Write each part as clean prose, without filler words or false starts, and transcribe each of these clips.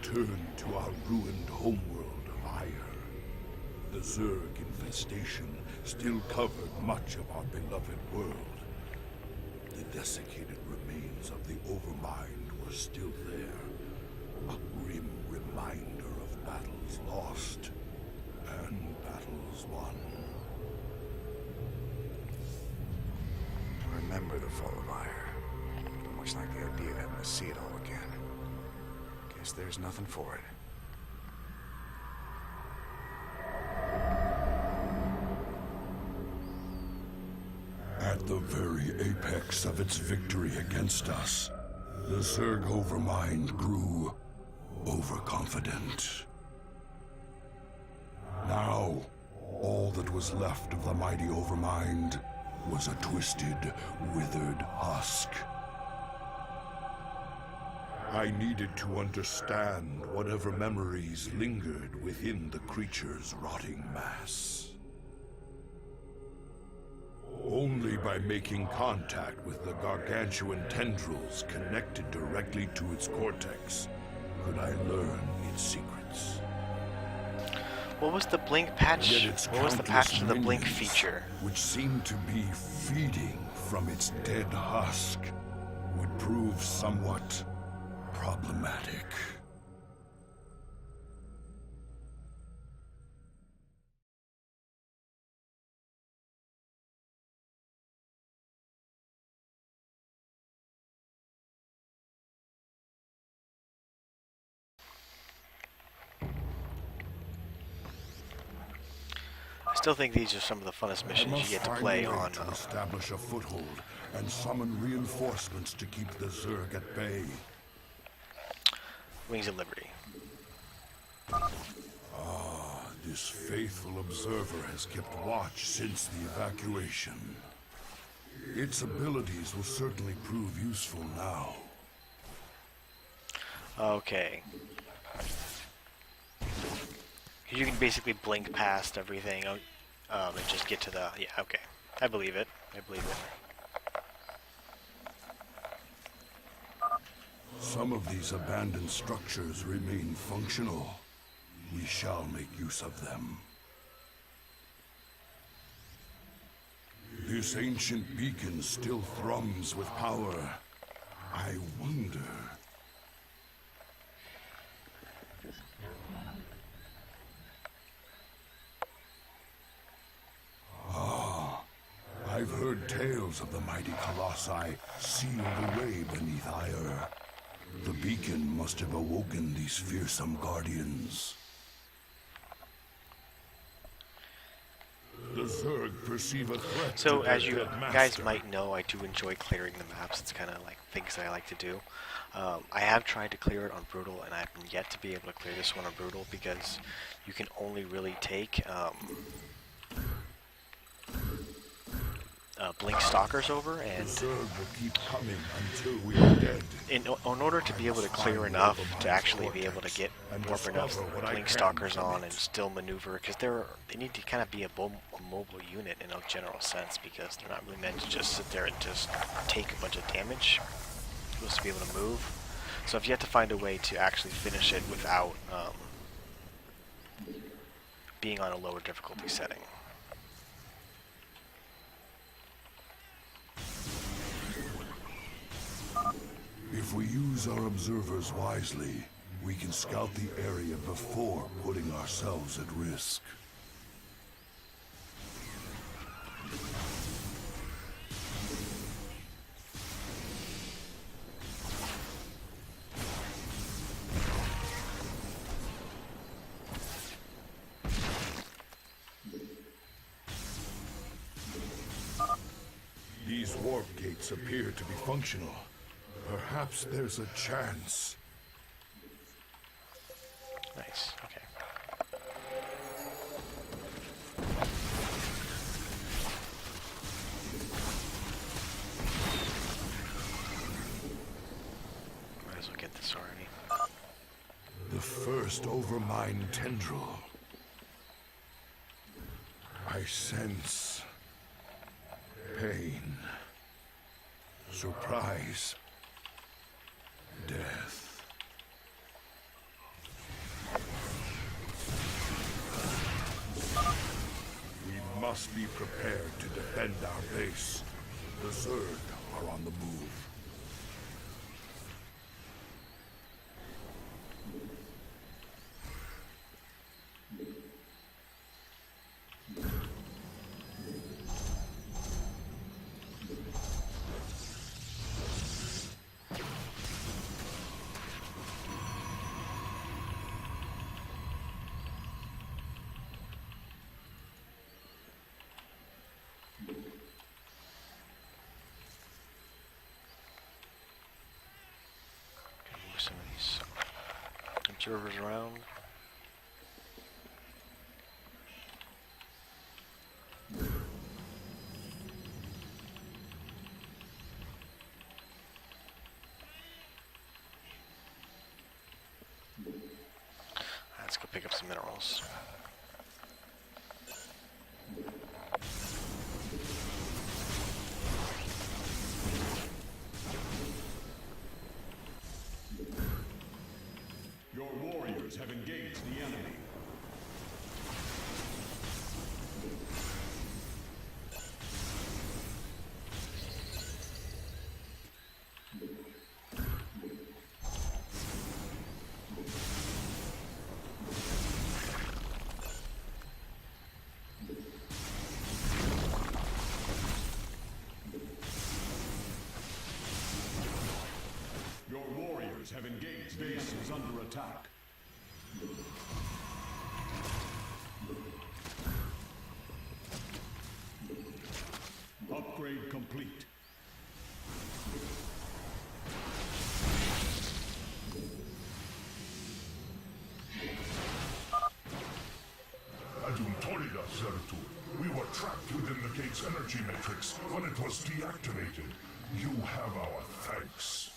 returned to our ruined homeworld of Ire. The Zerg infestation still covered much of our beloved world. The desiccated remains of the Overmind were still there, a grim reminder of battles lost and battles won. I remember the fall of Ire. Much like the idea of having to see it all again. Guess there's nothing for it. At the very apex of its victory against us, the Zerg Overmind grew overconfident. Now, all that was left of the mighty Overmind was a twisted, withered husk. I needed to understand whatever memories lingered within the creature's rotting mass. Only by making contact with the gargantuan tendrils connected directly to its cortex could I learn its secrets. What was the blink patch? What was the patch to the blink minions, feature? which seemed to be feeding from its dead husk, would prove somewhat problematic. I still think these are some of the funnest missions you get to play on. To establish a foothold and summon reinforcements to keep the Zerg at bay. Wings of Liberty. This faithful observer has kept watch since the evacuation. Its abilities will certainly prove useful now. Okay. You can basically blink past everything and just get to the... Yeah, okay. I believe it. I believe it. Some of these abandoned structures remain functional. We shall make use of them. This ancient beacon still thrums with power. I wonder... I've heard tales of the mighty colossi sealed away beneath Ire. The beacon must have awoken these fearsome guardians. The Zerg perceive a threat. So, to as their you dead guys master. might know, I do enjoy clearing the maps. It's kind of like things I like to do. I have tried to clear it on Brutal, and I've yet to be able to clear this one on Brutal because you can only really take blink stalkers over, and The Zerg will keep coming until we are dead. in order to be able to clear enough to actually be able to get and more enough discover what I blink can stalkers from on it. and still maneuver, because they need to kind of be a mobile unit in a general sense, because they're not really meant to just sit there and just take a bunch of damage. You're supposed to be able to move. So I've yet to find a way to actually finish it without being on a lower difficulty setting. If we use our observers wisely, we can scout the area before putting ourselves at risk. These warp gates appear to be functional. Perhaps there's a chance. Nice, okay. Might as well get this already. The first Overmind tendril. I sense pain, surprise, death. must be prepared to defend our base. The Zerg are on the move. Move some of these observers around. Let's go pick up some minerals. Your warriors have engaged the enemy. Your warriors have engaged. Base is under attack. Upgrade complete. Adumtorida, Zertu. We were trapped within the gate's energy matrix when it was deactivated. You have our thanks.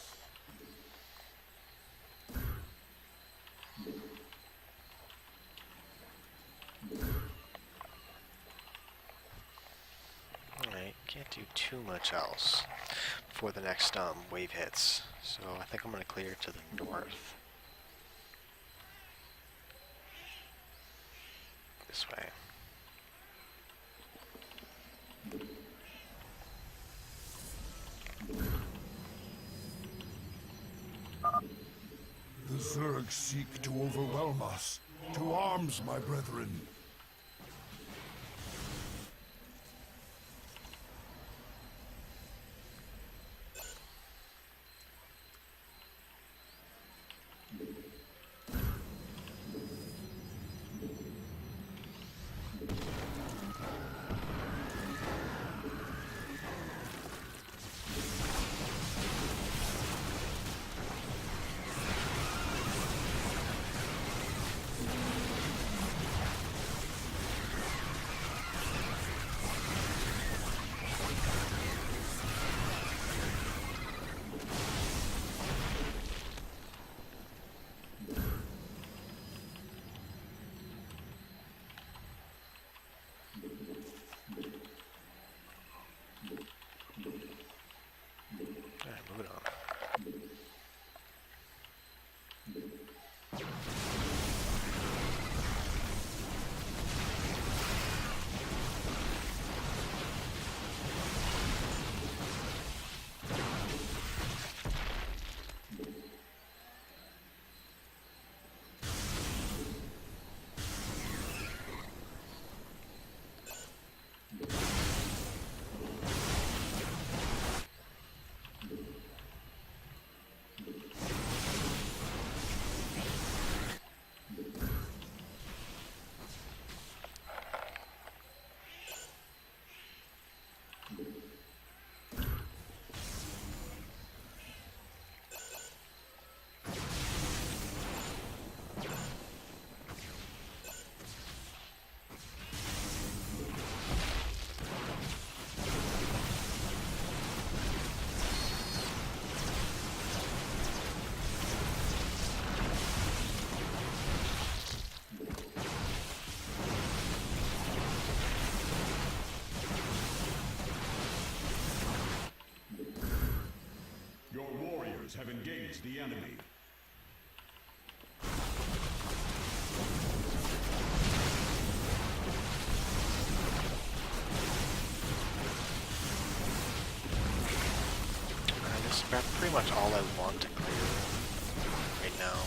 Alright, can't do too much else before the next wave hits. So I think I'm going to clear to the north. This way. The Zerg seek to overwhelm us. To arms, my brethren. Alright, moving on. Your warriors have engaged the enemy. That's pretty much all I want to clear right now.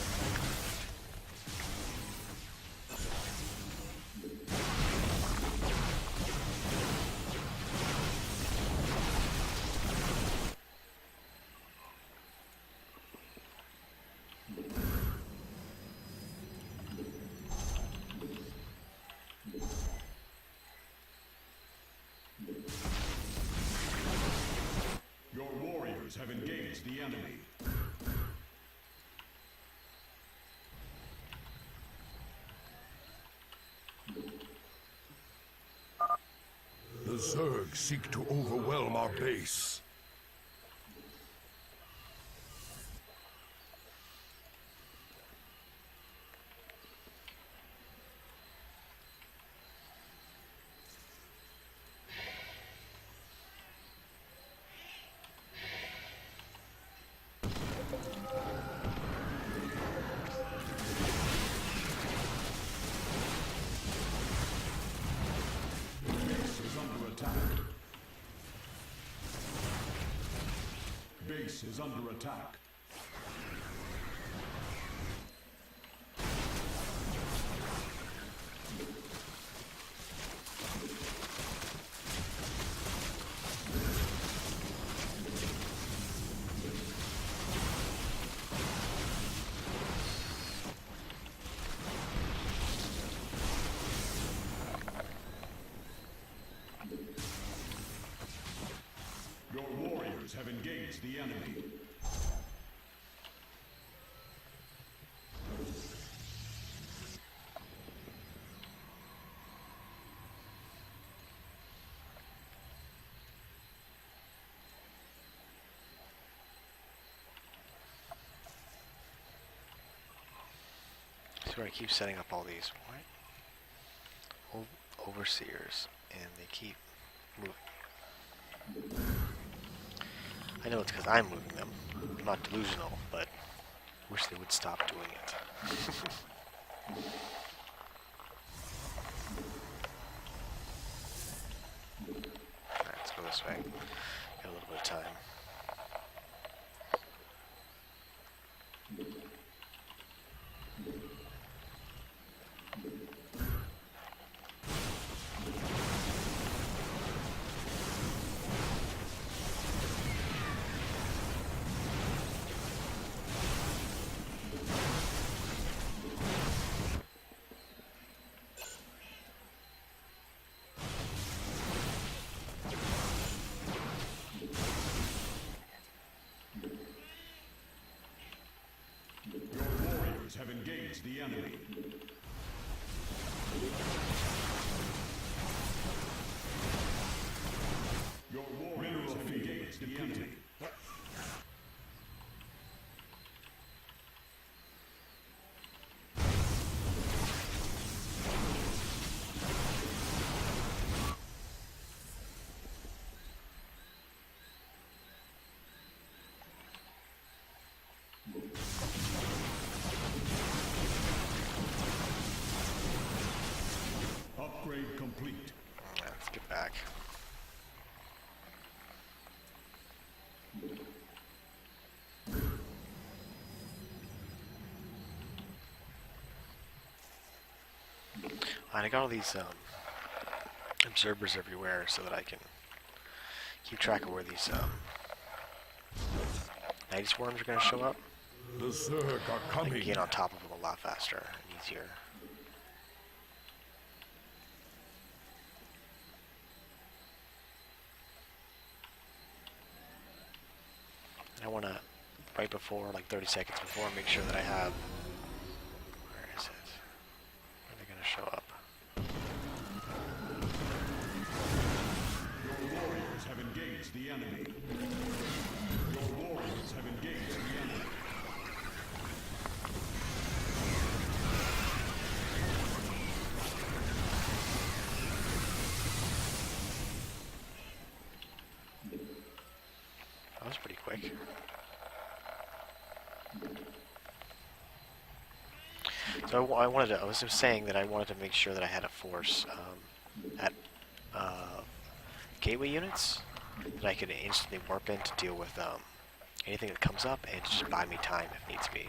Your warriors have engaged the enemy. The Zerg seek to overwhelm our base. Base is under attack. Base is under attack. Your warriors have engaged the enemy. So I keep setting up all these overseers, and they keep moving. I know it's because I'm moving them. I'm not delusional, but wish they would stop doing it. Alright, let's go this way. Got a little bit of time. Your warriors have engaged the enemy. Your warriors have engaged the enemy. Upgrade complete. Let's get back. And I got all these observers everywhere so that I can keep track of where these night swarms are going to show up. The Zerg are I coming. can get on top of them a lot faster and easier. I want to, right before, like 30 seconds before, make sure that I have... Where is it? Where are they going to show up? Your warriors have engaged the enemy. Your warriors have engaged the enemy. That was pretty quick. So I was just saying that I wanted to make sure that I had a force at gateway units that I could instantly warp in to deal with anything that comes up and just buy me time if needs be.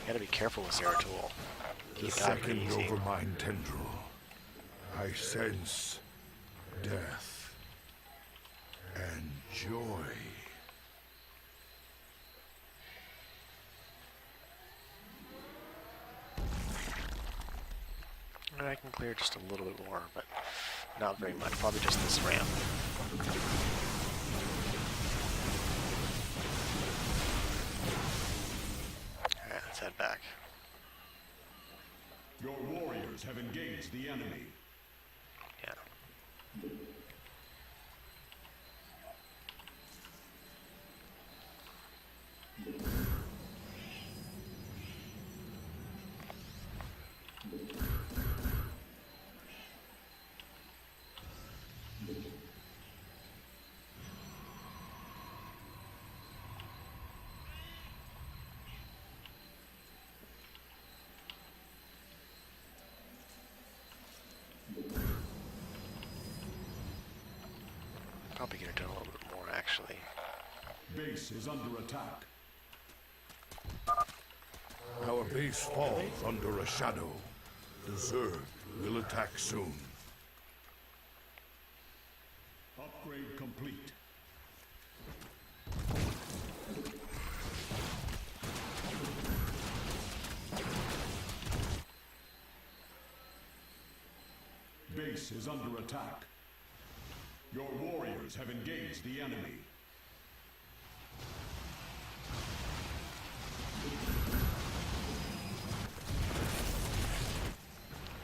Gotta be careful with Zeratul. The He died pretty second easy. overmind tendril. I sense death and joy. And I can clear just a little bit more, but not very much. Probably just this ramp. Alright, let's head back. Your warriors have engaged the enemy. Yeah. Probably could have done a little bit more, actually. Base is under attack. Our base falls under a shadow. The Zerg will attack soon. Upgrade complete. Base is under attack. Your warriors have engaged the enemy.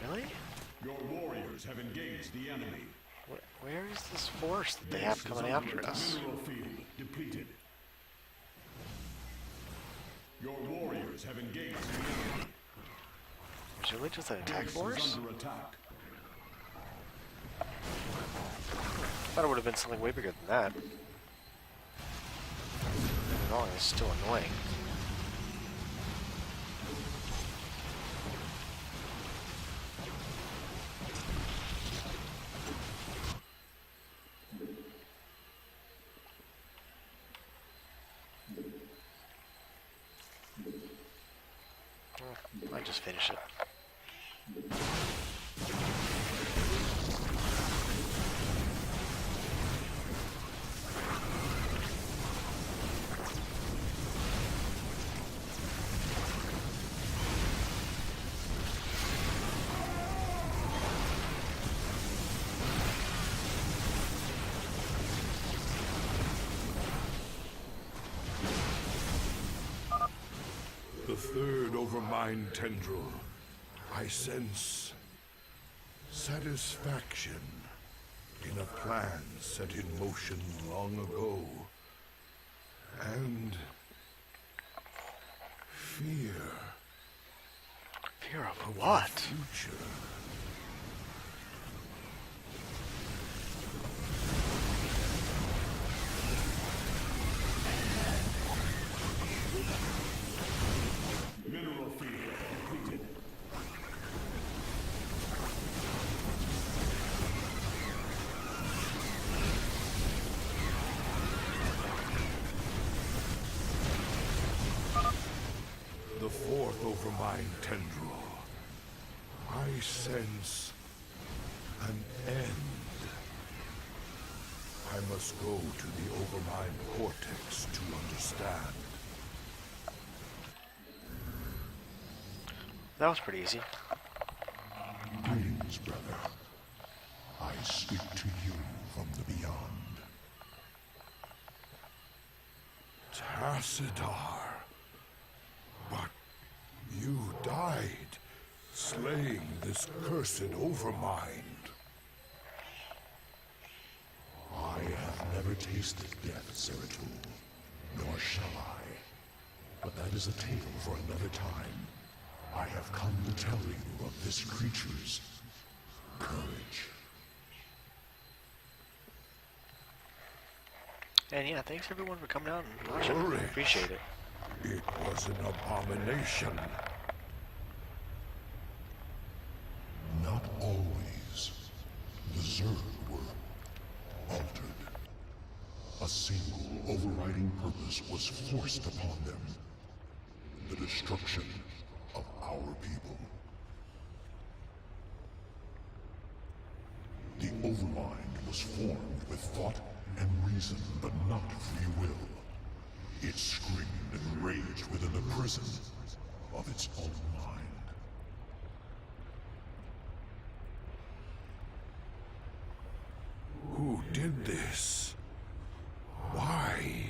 Really? Your warriors have engaged the enemy. Where is this force that they have coming after us? Mineral field depleted. Your warriors have engaged the enemy. Was it really just an attack Base force? is under attack. I thought it would have been something way bigger than that. Not wrong, it's still annoying. Might just finish it. The third overmind tendril. I sense satisfaction in a plan set in motion long ago. And fear. Fear of of what? the future. Mineral field depleted. The fourth overmind tendril. I sense an end. I must go to the overmind cortex to understand. That was pretty easy. Greetings, brother. I speak to you from the beyond. Tassadar. But you died, slaying this cursed overmind. tasted death, Zeratul, nor shall I. But that is a tale for another time. I have come to tell you of this creature's courage. And yeah, thanks everyone for coming out and watching. Courage. Appreciate it. It was an abomination. Not always. The Zerg were altered. A single overriding purpose was forced upon them. The destruction of our people. The Overmind was formed with thought and reason, but not free will. It screamed and raged within the prison of its own mind. Who did this? Why?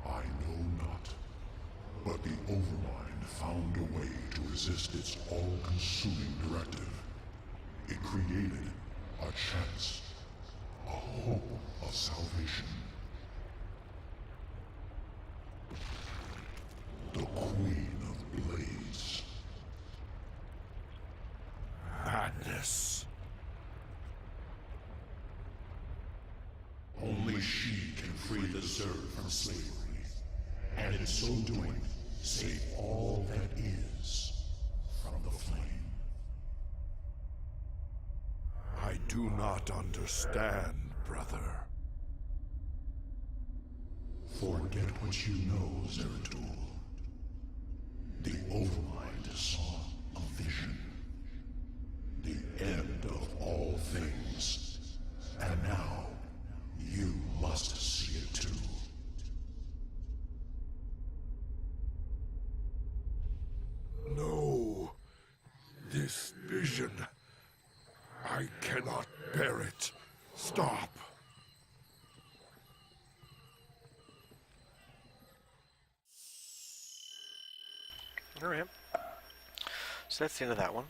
I know not, but the Overmind found a way to resist its all-consuming directive. It created a chance, a hope of salvation. The Queen of Blades. Madness. Only she can free the Zerg from slavery, and in so doing, save all that is from the flame. I do not understand, brother. Forget what you know, Zeratul. The Overmind saw a vision. The end of all things. And now, you must see it too. No. This vision. I cannot bear it. Stop. Alright. So that's the end of that one.